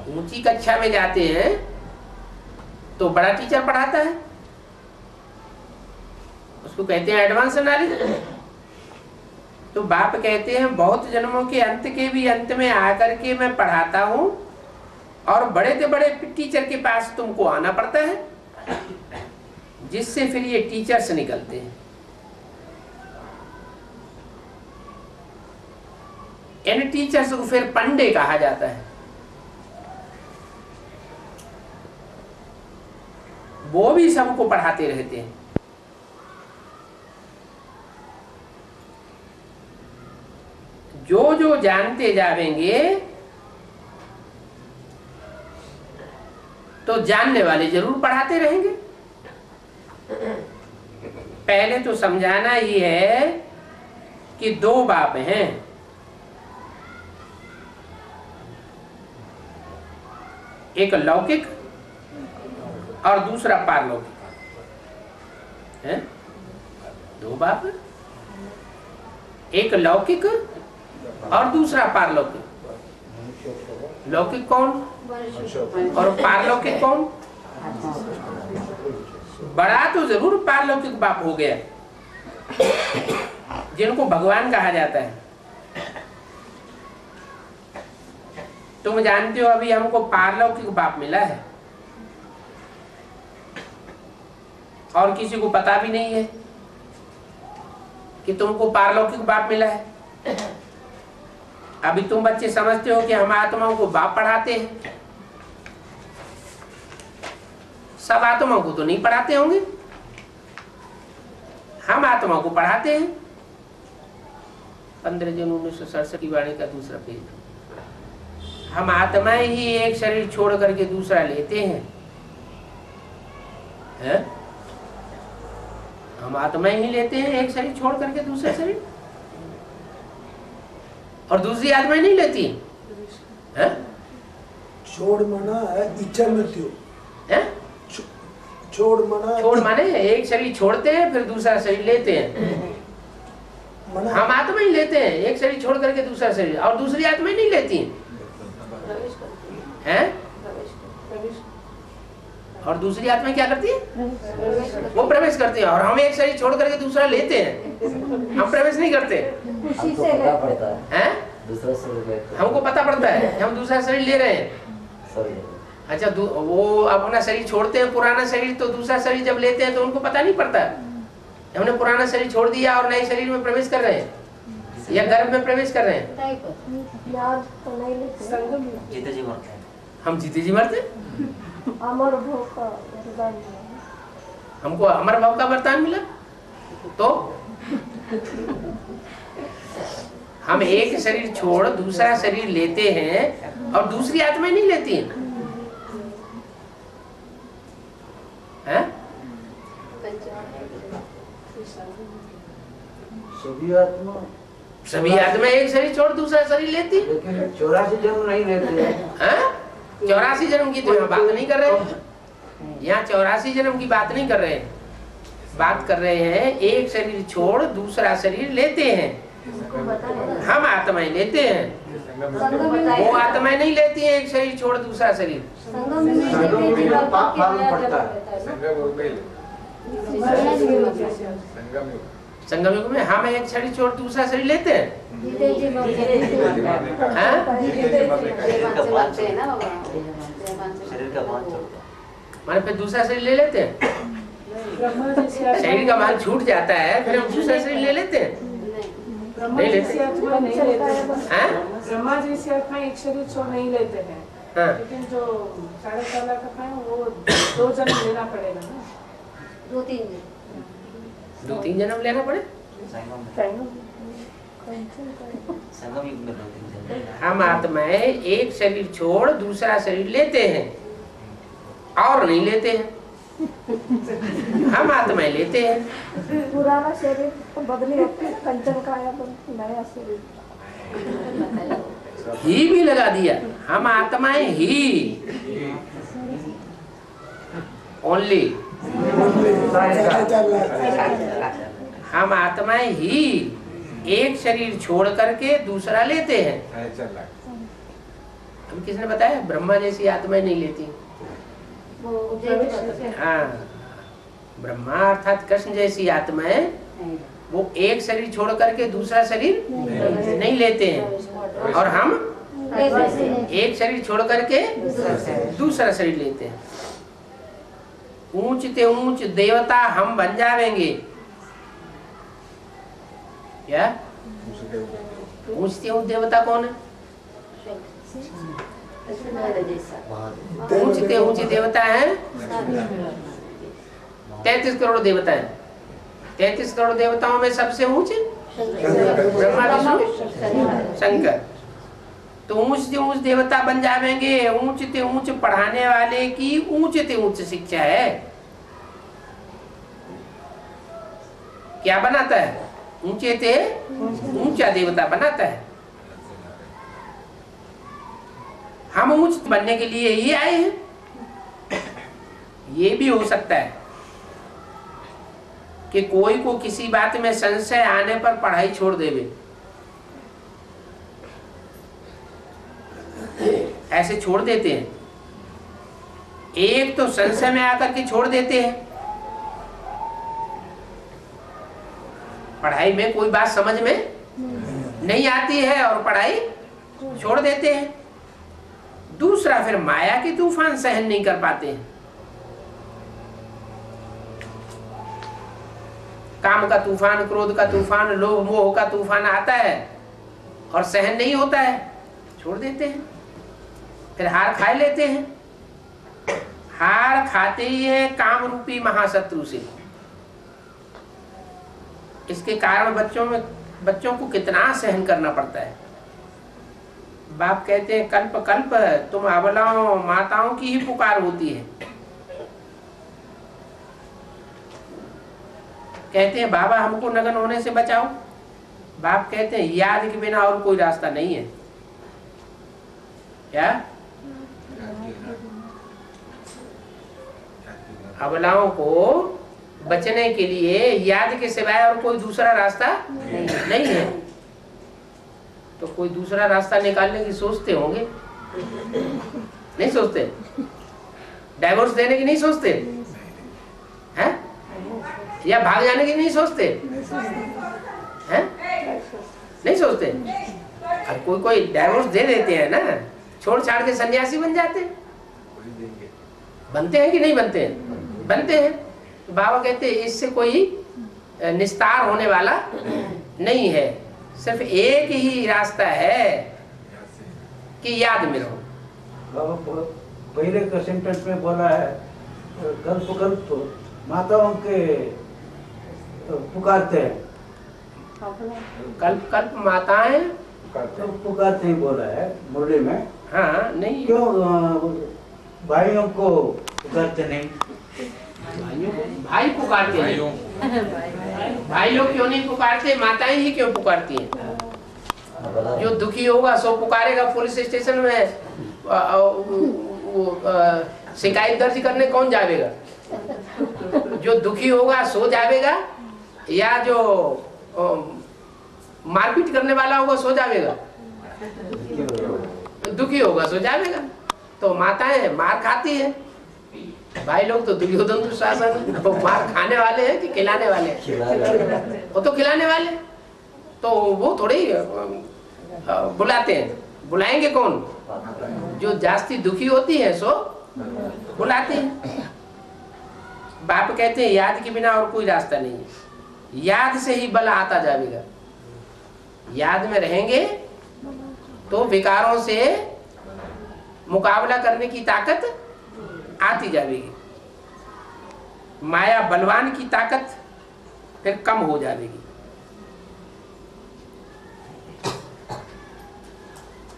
ऊंची कक्षा में जाते हैं तो बड़ा टीचर पढ़ाता है, उसको कहते हैं एडवांस नॉलेज। तो बाप कहते हैं बहुत जन्मों के अंत के भी अंत में आकर के मैं पढ़ाता हूं और बड़े से बड़े टीचर के पास तुमको आना पड़ता है, जिससे फिर ये टीचर्स निकलते हैं। इन टीचर्स को फिर पंडे कहा जाता है। वो भी सबको पढ़ाते रहते हैं। जो जो जानते जाएंगे तो जानने वाले जरूर पढ़ाते रहेंगे। पहले तो समझाना ही है कि दो बाप हैं, एक लौकिक और दूसरा पारलौकिक है। दो बाप, एक लौकिक और दूसरा पारलौकिक। लौकिक कौन और पारलौकिक कौन? बड़ा तो जरूर पारलौकिक बाप हो गया, जिनको भगवान कहा जाता है। तुम जानते हो अभी हमको पारलौकिक बाप मिला है, और किसी को पता भी नहीं है कि तुमको पारलौकिक बाप मिला है। अभी तुम बच्चे समझते हो कि हम आत्माओं को बाप पढ़ाते हैं, सब आत्माओं को तो नहीं पढ़ाते होंगे, हम आत्माओं को पढ़ाते हैं। 15 जून 1967 की वाणी का दूसरा पेज। हम आत्माएं ही एक शरीर छोड़ करके दूसरा लेते हैं, है? हम आत्माएं ही लेते हैं एक शरीर छोड़ करके दूसरा शरीर, और दूसरी आत्माएं नहीं लेती है? छोड़ माना है इच्छा मृत्यु है? छोड़ माने एक शरीर छोड़ते हैं फिर दूसरा शरीर लेते हैं। हम आत्मा ही लेते हैं एक शरीर छोड़ करके दूसरा शरीर, और दूसरी आत्मा नहीं लेती हैं? और दूसरी आत्मा क्या करती है? वो प्रवेश करती है, और हम एक शरीर छोड़ करके दूसरा लेते हैं, हम प्रवेश नहीं करते हैं। हमको पता पड़ता है हम दूसरा शरीर ले रहे हैं। अच्छा, वो अपना शरीर छोड़ते हैं पुराना शरीर, तो दूसरा शरीर जब लेते हैं तो उनको पता नहीं पड़ता हमने पुराना शरीर छोड़ दिया और नए शरीर में प्रवेश कर रहे हैं या गर्भ में प्रवेश कर रहे हैं। जीते जी मरते हैं। हम जीते जी मरते हैं। अमर भोग का वरदान मिला। हमको अमर भाव का वरदान मिला, तो हम एक शरीर छोड़ दूसरा शरीर लेते हैं और दूसरी आत्मा नहीं लेती हैं। सभी आत्मा एक शरीर छोड़ दूसरा शरीर लेती, लेकिन 84 जन्म नहीं लेते हैं। 84 जन्म की तो यहाँ बात नहीं कर रहे, यहाँ 84 जन्म की बात नहीं कर रहे हैं, बात कर रहे हैं एक शरीर छोड़ दूसरा शरीर लेते हैं। हम आत्माएं लेते हैं, वो आत्माएं नहीं लेती हैं एक शरीर छोड़ दूसरा शरीर। पाप मालूम पड़ता है। संगम युग में हम एक शरीर छोड़ दूसरा शरीर लेते हैं। माने फिर दूसरा शरीर ले लेते हैं, शरीर का माल छूट जाता है फिर हम दूसरा शरीर ले लेते हैं। नहीं लेते ब्रह्मा जैसी आत्मा एक शरीर छोड़ नहीं लेते हैं, लेकिन जो 4.5 लाख आत्मा है वो 2 जन्म लेना पड़ेगा ना। 2-3 जन्म लेना पड़े। हम आत्माएं एक शरीर छोड़ दूसरा शरीर लेते हैं और नहीं लेते हैं, हम आत्माएं लेते हैं। पुराना शरीर बदली होती कंचन काया नया शरीर ही भी लगा दिया। हम आत्माएं ही ओनली, हम आत्माएं ही एक शरीर छोड़ करके दूसरा लेते हैं। अब किसने बताया? ब्रह्मा जैसी आत्माएं नहीं लेती। हाँ, ब्रह्मा अर्थात कृष्ण जैसी आत्माएं वो एक शरीर छोड़ करके दूसरा शरीर नहीं लेते हैं, और हम एक शरीर छोड़ करके दूसरा शरीर लेते हैं। ऊंच ते ऊंच देवता हम बन जाएंगे। क्या ऊंच ते ऊंच देवता कौन है? ऊंच ते ऊंच देवता है 33 करोड़ देवता है। 33 करोड़ देवताओं में सबसे ऊंचे ब्रह्मा विष्णु शंकर। तो ऊंच ते ऊंच देवता बन जाएंगे। ऊंच ते ऊंच पढ़ाने वाले की ऊंच ते ऊंच शिक्षा है। क्या बनाता है? ऊंचे ते ऊंचा देवता बनाता है। हम ऊंच बनने के लिए ही आए हैं। ये भी हो सकता है कि कोई को किसी बात में संशय आने पर पढ़ाई छोड़ देवे। ऐसे छोड़ देते हैं। एक तो संशय में आकर के छोड़ देते हैं, पढ़ाई में कोई बात समझ में नहीं आती है और पढ़ाई छोड़ देते हैं। दूसरा फिर माया के तूफान सहन नहीं कर पाते हैं। काम का तूफान, क्रोध का तूफान, लोभ मोह का तूफान आता है और सहन नहीं होता है, छोड़ देते हैं, फिर हार खा लेते हैं। हार खाते ही है काम रूपी महाशत्रु से। इसके कारण बच्चों को कितना सहन करना पड़ता है। बाप कहते हैं कल्प कल्प तुम अबलाओं माताओं की ही पुकार होती है। कहते हैं बाबा हमको नग्न होने से बचाओ। बाप कहते हैं याद के बिना और कोई रास्ता नहीं है। क्या अबलाओं को बचने के लिए याद के सिवाय और कोई दूसरा रास्ता नहीं है। तो कोई दूसरा रास्ता निकालने की सोचते होंगे, नहीं सोचते? डाइवोर्स देने की नहीं सोचते हैं? या भाग जाने की नहीं सोचते हैं? नहीं सोचते। और कोई डाइवोर्स दे देते हैं ना, छोड़ छाड़ के सन्यासी बन जाते हैं। बनते हैं कि नहीं बनते हैं? बनते हैं। तो बाबा कहते हैं इससे कोई निस्तार होने वाला नहीं है। सिर्फ एक ही रास्ता है कि याद में रहो। बाबा पहले का सेंटेंस में बोला है कल्प कल्प माताओं के पुकारते हैं। कल्प कल्प माताएं तो पुकारते ही बोला है मुरली में। हाँ नहीं, क्यों भाइयों को पुकारते नहीं? भाई पुकारते हैं। भाई लोग क्यों नहीं पुकारते? माताएं ही क्यों पुकारती हैं? जो दुखी होगा सो पुकारेगा। पुलिस स्टेशन में शिकायत दर्ज करने कौन जाएगा? जो दुखी होगा सो जाएगा, या जो मारपीट करने वाला होगा सो जाएगा? दुखी होगा सो जाएगा। तो माताएं मार खाती है, भाई लोग तो दुर्योधन दुशासन तो मार खाने वाले हैं कि खिलाने वाले हैं? वो तो खिलाने वाले। तो वो थोड़े ही बुलाते हैं। बुलाएंगे कौन? जो जास्ती दुखी होती है सो बुलाते हैं। बाप कहते हैं याद के बिना और कोई रास्ता नहीं है। याद से ही बल आता जाएगा। याद में रहेंगे तो विकारों से मुकाबला करने की ताकत आती जाएगी। माया बलवान की ताकत फिर कम हो जाएगी।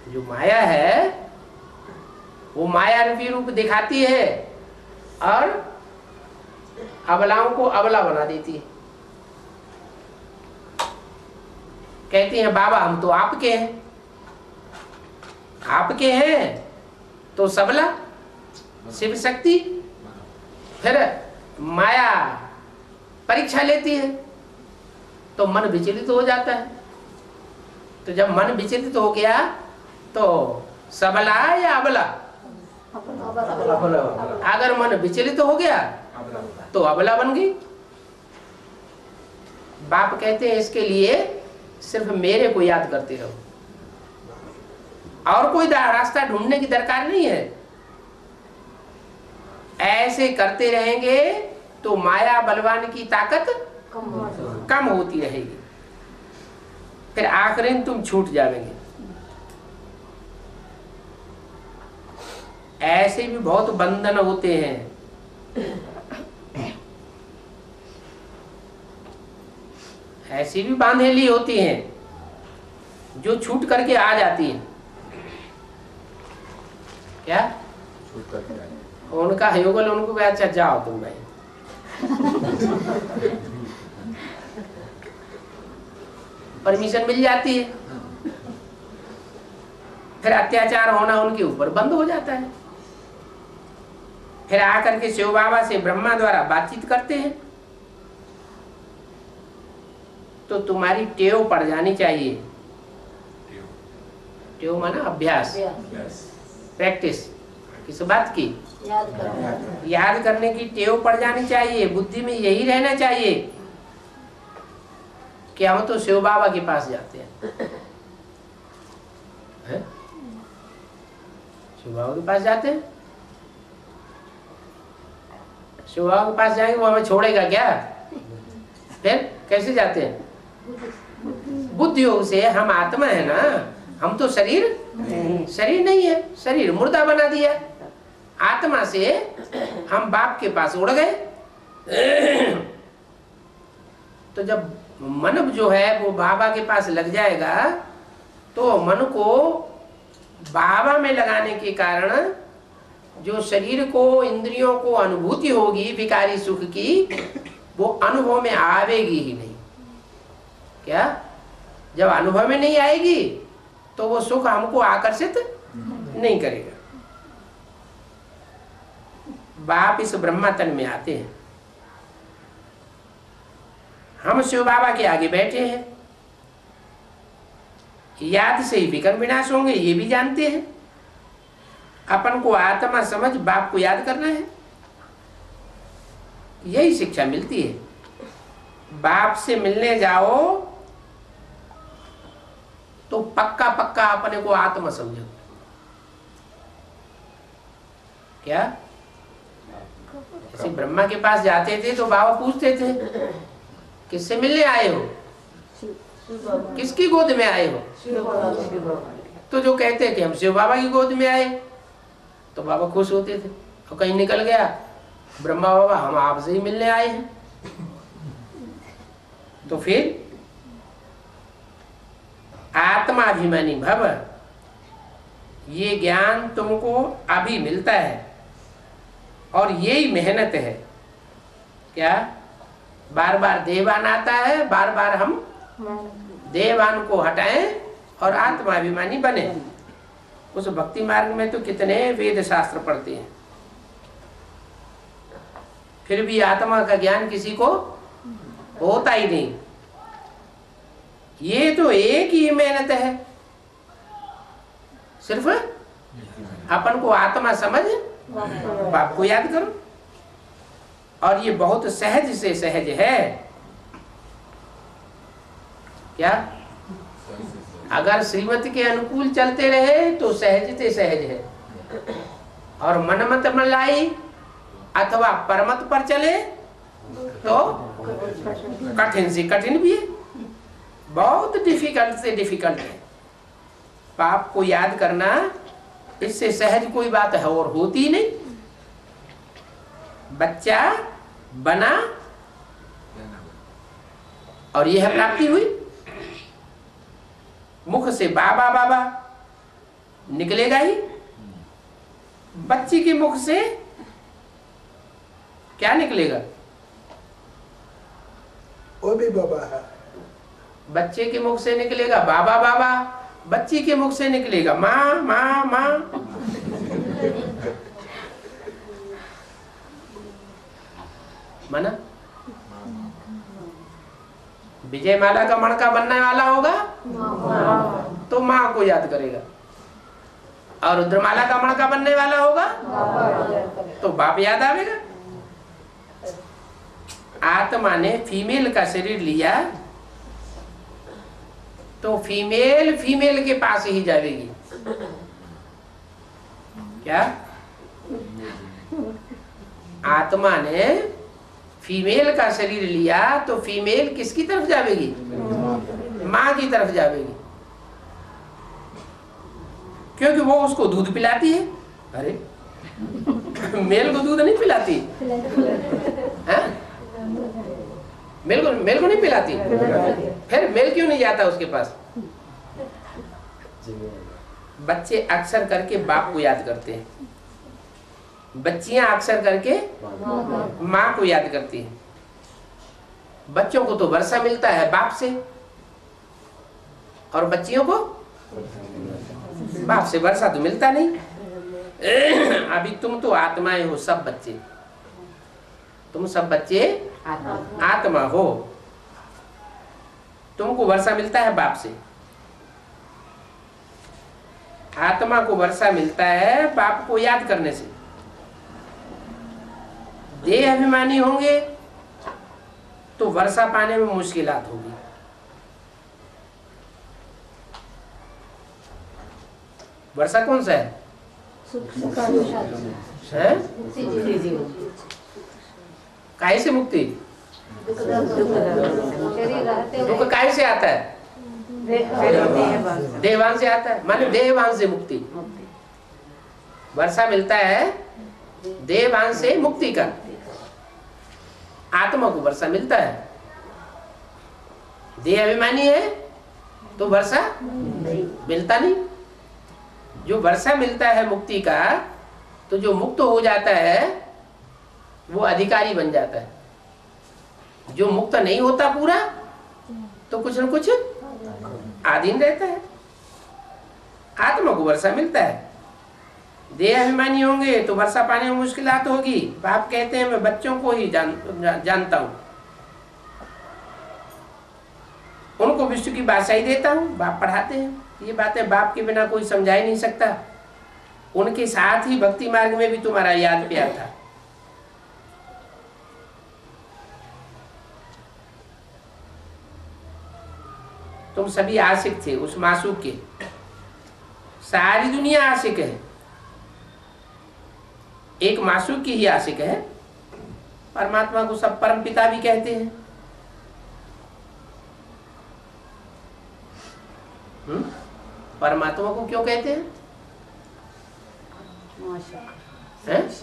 जो माया है वो माया रूपी रूप दिखाती है और अबलाओं को अबला बना देती है। कहती हैं बाबा हम तो आपके हैं। आपके हैं तो सबला शिव शक्ति। फिर माया परीक्षा लेती है तो मन विचलित हो जाता है। तो जब मन विचलित हो गया तो सबला या अबला? अगर मन विचलित हो गया तो अबला बन गई। बाप कहते हैं इसके लिए सिर्फ मेरे को याद करते रहो, और कोई रास्ता ढूंढने की दरकार नहीं है। ऐसे करते रहेंगे तो माया बलवान की ताकत कम होती रहेगी। फिर आखिर में तुम छूट जाओगे। ऐसे भी बहुत बंधन होते हैं। ऐसी भी बांधेली होती हैं जो छूट करके आ जाती हैं। क्या उनका युगल उनको कहा अच्छा जाओ तुम भाई। परमिशन मिल जाती है। फिर अत्याचार होना उनके ऊपर बंद हो जाता है। फिर आकर के शिव बाबा से ब्रह्मा द्वारा बातचीत करते हैं। तो तुम्हारी टेव पड़ जानी चाहिए। टेव माना अभ्यास, प्रैक्टिस। किस बात की? याद करने की टेव पड़ जानी चाहिए। बुद्धि में यही रहना चाहिए कि हम तो शिव बाबा के पास जाते हैं। शिव बाबा के पास जाते हैं। शिव बाबा के पास जाएंगे वो हमें छोड़ेगा क्या? फिर कैसे जाते हैं? बुद्धि योग से। हम आत्मा है ना, हम तो शरीर नहीं है, शरीर मुर्दा बना दिया। आत्मा से हम बाप के पास उड़ गए। तो जब मन जो है वो बाबा के पास लग जाएगा, तो मन को बाबा में लगाने के कारण जो शरीर को, इंद्रियों को अनुभूति होगी विकारी सुख की, वो अनुभव में आवेगी ही नहीं। क्या? जब अनुभव में नहीं आएगी तो वो सुख हमको आकर्षित नहीं करेगा। बाप इस ब्रह्मा तन में आते हैं, हम शिव बाबा के आगे बैठे हैं। याद से ही विकर्म विनाश होंगे, ये भी जानते हैं। अपन को आत्मा समझ बाप को याद करना है, यही शिक्षा मिलती है। बाप से मिलने जाओ तो पक्का पक्का अपने को आत्मा समझो। क्या? जैसे ब्रह्मा के पास जाते थे तो बाबा पूछते थे किससे मिलने आए हो, किसकी गोद में आए हो? तो जो कहते थे हम शिव बाबा की गोद में आए, तो बाबा खुश होते थे। और कहीं निकल गया ब्रह्मा बाबा हम आपसे ही मिलने आए हैं, तो फिर आत्माभिमानी भव, ये ज्ञान तुमको अभी मिलता है और यही मेहनत है। क्या? बार बार देवान आता है, बार बार हम देवान को हटाएं और आत्माभिमानी बने। उस भक्ति मार्ग में तो कितने वेद शास्त्र पढ़ते हैं, फिर भी आत्मा का ज्ञान किसी को होता ही नहीं। ये तो एक ही मेहनत है, सिर्फ अपन को आत्मा समझ बाप को याद करो। और ये बहुत सहज से सहज है। क्या? अगर श्रीमती के अनुकूल चलते रहे तो सहज से सहज है, और मनमत मलाई अथवा परमत पर चले तो कठिन से कठिन भी है, बहुत डिफिकल्ट से डिफिकल्ट है। पाप को याद करना इससे सहज कोई बात है और होती ही नहीं। बच्चा बना और यह प्राप्ति हुई, मुख से बाबा बाबा निकलेगा ही। बच्ची के मुख से क्या निकलेगा? वो भी बाबा है। बच्चे के मुख से निकलेगा बाबा बाबा, बच्ची के मुख से निकलेगा माँ माँ माँ। माना विजय माला का मणका बनने वाला होगा तो माँ को याद करेगा, और रुद्रमाला का मणका बनने वाला होगा तो बाप याद आवेगा। आत्मा ने फीमेल का शरीर लिया तो फीमेल फीमेल के पास ही जाएगी। क्या? आत्मा ने फीमेल का शरीर लिया तो फीमेल किसकी तरफ जाएगी? माँ की तरफ जाएगी, क्योंकि वो उसको दूध पिलाती है। अरे मेल को दूध नहीं पिलाती है? मेल को नहीं पिलाती, फिर मेल क्यों नहीं जाता उसके पास? बच्चे अक्सर करके बाप को याद करते हैं, बच्चियां अक्सर करके माँ को याद करती हैं। बच्चों को तो वर्षा मिलता है बाप से, और बच्चियों को बाप से वर्षा तो मिलता नहीं। अभी तुम तो आत्माएं हो, सब बच्चे, तुम सब बच्चे आत्मा हो। तुमको वर्षा मिलता है बाप से, आत्मा को वर्षा मिलता है बाप को याद करने से। देह अभिमानी होंगे तो वर्षा पाने में मुश्किलात होगी। वर्षा कौन सा है? काहे से मुक्ति? दुख काहे से आता है? देहवान से आता है, माने देहवान से मुक्ति। वर्षा मिलता है देहवान से मुक्ति का, आत्मा को वर्षा मिलता है। देह अभिमानी है तो वर्षा मिलता नहीं। जो वर्षा मिलता है मुक्ति का, तो जो मुक्त हो जाता है वो अधिकारी बन जाता है। जो मुक्त नहीं होता पूरा, तो कुछ न कुछ आधीन रहता है। आत्मा को वर्षा मिलता है। देह अभिमानी होंगे तो वर्षा पाने में मुश्किलात होगी। बाप कहते हैं मैं बच्चों को ही जानता हूं, उनको विश्व की भाषा ही देता हूं। बाप पढ़ाते हैं ये बातें, बाप के बिना कोई समझा ही नहीं सकता। उनके साथ ही भक्ति मार्ग में भी तुम्हारा याद प्यार था। तुम सभी आशिक थे उस मासूक के। सारी दुनिया आशिक है, एक मासूक की ही आशिक है। परमात्मा को सब परम पिता भी कहते हैं। परमात्मा को क्यों कहते हैं?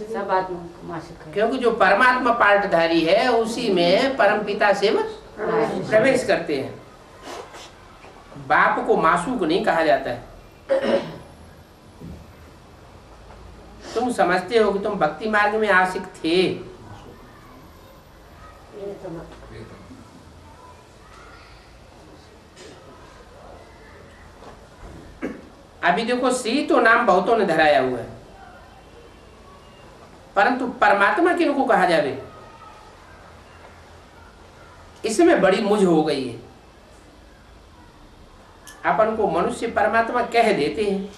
सब आत्मा को माशिक है। क्योंकि जो परमात्मा पार्टधारी है उसी में परम पिता शिव प्रवेश करते हैं। बाप को मासूक नहीं कहा जाता है। तुम समझते हो कि तुम भक्ति मार्ग में आशिक थे, अभी देखो श्री तो नाम बहुतों ने धराया हुआ है, परंतु परमात्मा किनको कहा जावे, इसमें बड़ी मुझ हो गई है। अपन को मनुष्य परमात्मा कह देते हैं।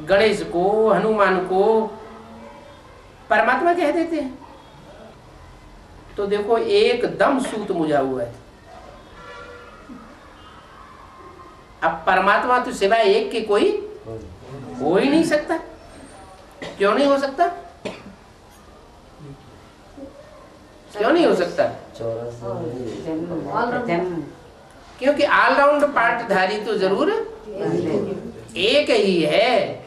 गणेश को, हनुमान को परमात्मा कह देते हैं। तो देखो एकदम सूत मुझा हुआ है। अब परमात्मा तो सिवाय एक के कोई हो ही नहीं सकता। क्यों नहीं हो सकता? क्यों नहीं हो सकता? क्योंकि ऑलराउंड पार्टधारी तो जरूर एक ही है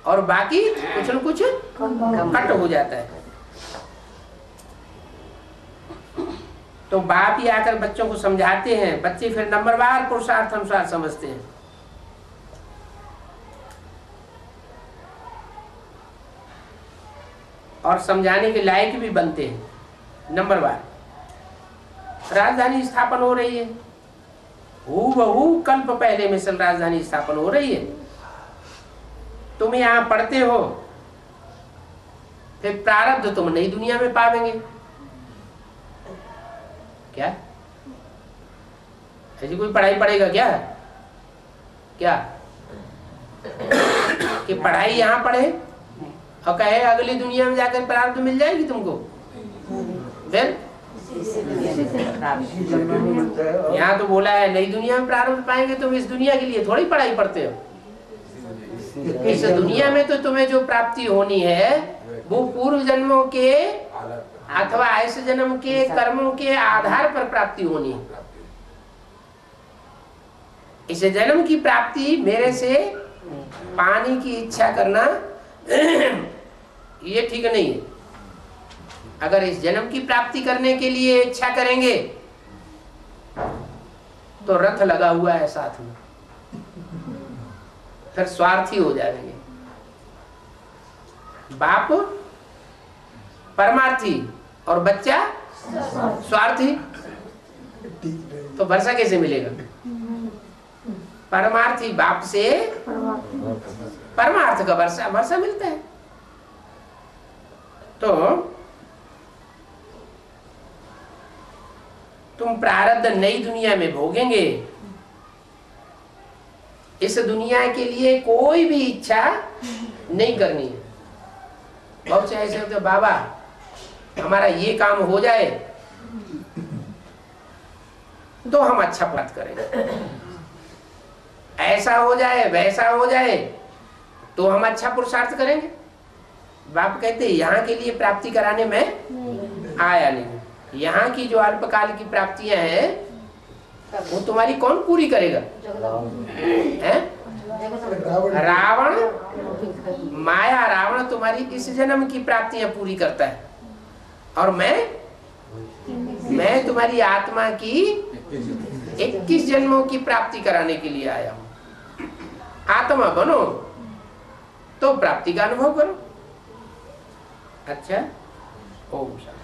और बाकी कुछ न कुछ कट हो जाता है। तो बाप ही आकर बच्चों को समझाते हैं, बच्चे फिर नंबरवार पुरुषार्थ अनुसार समझते हैं। और समझाने के लायक भी बनते हैं। नंबरवार राजधानी स्थापन हो रही है, हूबहू कल्प पहले मिसल राजधानी स्थापन हो रही है। तुम यहाँ पढ़ते हो, फिर प्रारब्ध तुम नई दुनिया में पावेंगे। क्या ऐसी कोई पढ़ाई पढ़ेगा क्या? क्या कि पढ़ाई यहाँ पढ़े और कहे अगली दुनिया में जाकर प्रारब्ध मिल जाएगी तुमको? फिर यहाँ तो बोला है नई दुनिया में प्रारब्ध पाएंगे। तुम इस दुनिया के लिए थोड़ी पढ़ाई पढ़ते हो। इस दुनिया में तो तुम्हें जो प्राप्ति होनी है वो पूर्व जन्मों के अथवा ऐसे जन्म के कर्मों के आधार पर प्राप्ति होनी है। इस जन्म की प्राप्ति मेरे से पाने की इच्छा करना ये ठीक नहीं है। अगर इस जन्म की प्राप्ति करने के लिए इच्छा करेंगे तो रथ लगा हुआ है साथ में, फिर स्वार्थी हो जाएंगे। बाप परमार्थी और बच्चा स्वार्थी, तो वर्षा कैसे मिलेगा? परमार्थी बाप से परमार्थ का वर्षा मिलता है। तो तुम प्रारब्ध नई दुनिया में भोगेंगे। इस दुनिया के लिए कोई भी इच्छा नहीं करनी है। बहुत से ऐसे होते, बाबा हमारा ये काम हो जाए तो हम अच्छा प्राप्त करेंगे, ऐसा हो जाए वैसा हो जाए तो हम अच्छा पुरुषार्थ करेंगे। बाप कहते यहाँ के लिए प्राप्ति कराने में आया नहीं। यहाँ की जो अल्पकाल की प्राप्तियां हैं वो तुम्हारी कौन पूरी करेगा? हैं? रावण, माया रावण तुम्हारी इस जन्म की प्राप्तियां पूरी करता है, और मैं तुम्हारी आत्मा की 21 जन्मों की प्राप्ति कराने के लिए आया हूं। आत्मा बनो तो प्राप्ति का अनुभव करो। अच्छा, ओम शांति।